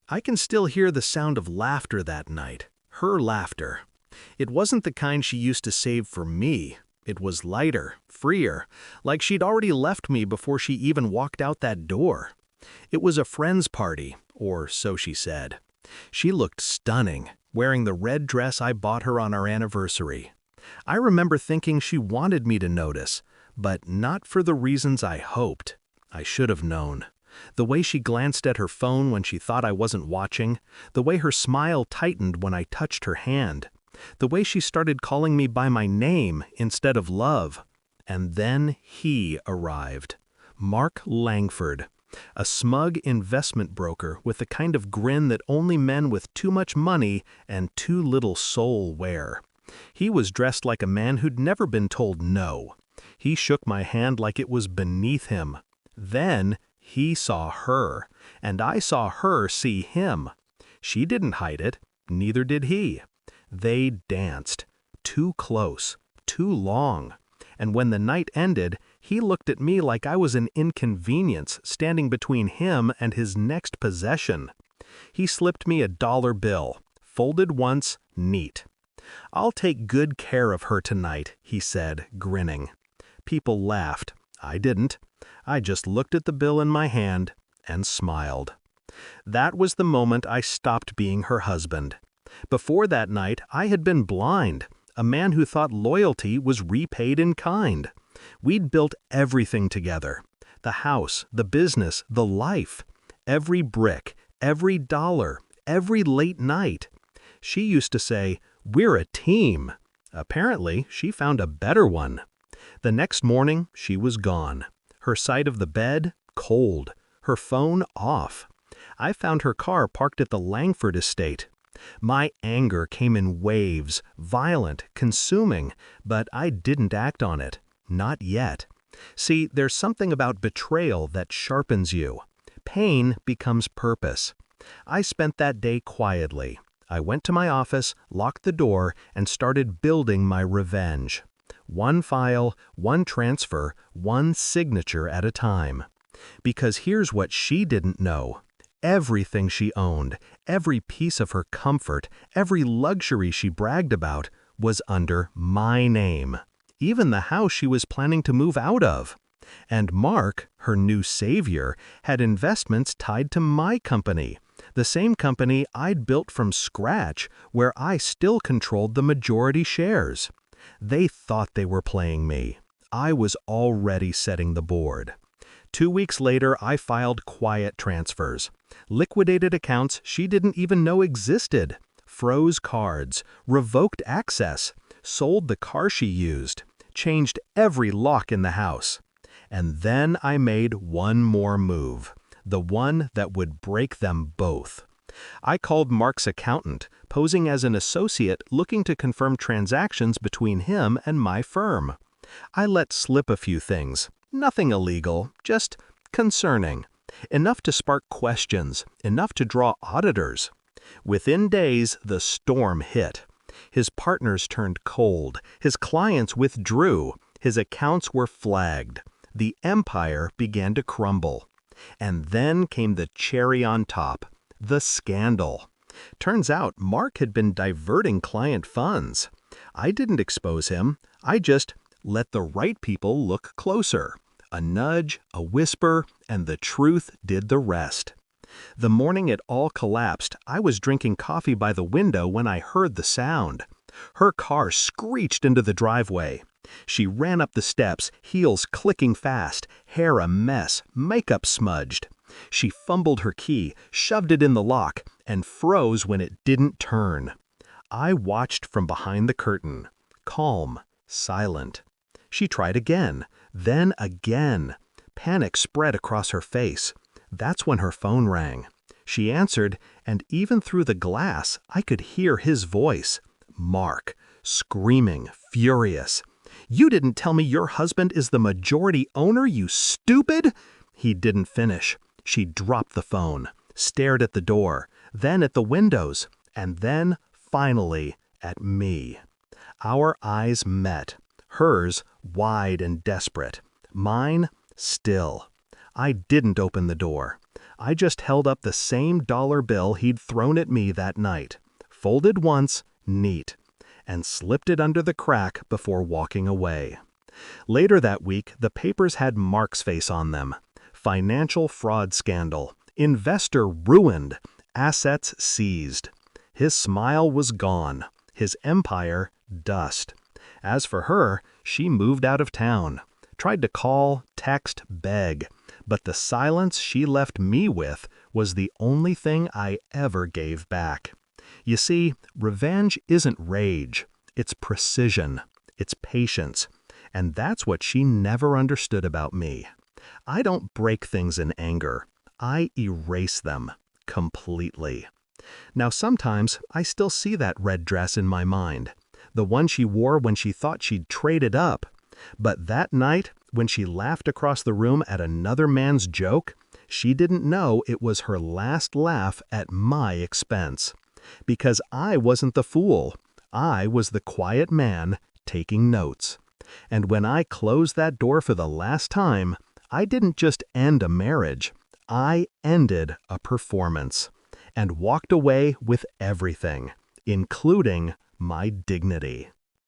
I can still hear the sound of laughter that night, her laughter. It wasn't the kind she used to save for me. It was lighter, freer, like she'd already left me before she even walked out that door. It was a friend's party, or so she said. She looked stunning, wearing the red dress I bought her on our anniversary. I remember thinking she wanted me to notice, but not for the reasons I hoped. I should have known. The way she glanced at her phone when she thought I wasn't watching, the way her smile tightened when I touched her hand, the way she started calling me by my name instead of love. And then he arrived. Mark Langford, a smug investment broker with the kind of grin that only men with too much money and too little soul wear. He was dressed like a man who'd never been told no. He shook my hand like it was beneath him. Then he saw her, and I saw her see him. She didn't hide it, neither did he. They danced. Too close, too long. And when the night ended, he looked at me like I was an inconvenience standing between him and his next possession. He slipped me a dollar bill, folded once, neat. "I'll take good care of her tonight," he said, grinning. People laughed. I didn't. I just looked at the bill in my hand and smiled. That was the moment I stopped being her husband. Before that night, I had been blind, a man who thought loyalty was repaid in kind. We'd built everything together. The house, the business, the life. Every brick, every dollar, every late night. She used to say, "We're a team." Apparently, she found a better one. The next morning, she was gone. Her side of the bed, cold. Her phone, off. I found her car parked at the Langford estate. My anger came in waves, violent, consuming, but I didn't act on it. Not yet. See, there's something about betrayal that sharpens you. Pain becomes purpose. I spent that day quietly. I went to my office, locked the door, and started building my revenge. One file, one transfer, one signature at a time. Because here's what she didn't know. Everything she owned, every piece of her comfort, every luxury she bragged about, was under my name. Even the house she was planning to move out of. And Mark, her new savior, had investments tied to my company. The same company I'd built from scratch, where I still controlled the majority shares. They thought they were playing me. I was already setting the board. 2 weeks later, I filed quiet transfers. Liquidated accounts she didn't even know existed. Froze cards. Revoked access. Sold the car she used. Changed every lock in the house. And then I made one more move. The one that would break them both. I called Mark's accountant, posing as an associate looking to confirm transactions between him and my firm. I let slip a few things. Nothing illegal, just concerning. Enough to spark questions, enough to draw auditors. Within days, the storm hit. His partners turned cold, his clients withdrew, his accounts were flagged. The empire began to crumble. And then came the cherry on top, the scandal. Turns out Mark had been diverting client funds. I didn't expose him, I just let the right people look closer. A nudge, a whisper, and the truth did the rest. The morning it all collapsed, I was drinking coffee by the window when I heard the sound. Her car screeched into the driveway. She ran up the steps, heels clicking fast, hair a mess, makeup smudged. She fumbled her key, shoved it in the lock, and froze when it didn't turn. I watched from behind the curtain, calm, silent. She tried again, then again. Panic spread across her face. That's when her phone rang. She answered, and even through the glass, I could hear his voice. Mark, screaming, furious. "You didn't tell me your husband is the majority owner, you stupid!" He didn't finish. She dropped the phone, stared at the door, then at the windows, and then, finally, at me. Our eyes met. Hers, wide and desperate. Mine, still. I didn't open the door. I just held up the same dollar bill he'd thrown at me that night, folded once, neat, and slipped it under the crack before walking away. Later that week, the papers had Mark's face on them. Financial fraud scandal. Investor ruined. Assets seized. His smile was gone. His empire, dust. As for her, she moved out of town. Tried to call, text, beg. But the silence she left me with was the only thing I ever gave back. You see, revenge isn't rage. It's precision. It's patience. And that's what she never understood about me. I don't break things in anger. I erase them completely. Now sometimes I still see that red dress in my mind, the one she wore when she thought she'd traded up. But that night, when she laughed across the room at another man's joke, she didn't know it was her last laugh at my expense. Because I wasn't the fool. I was the quiet man taking notes. And when I closed that door for the last time, I didn't just end a marriage. I ended a performance and walked away with everything, including my dignity.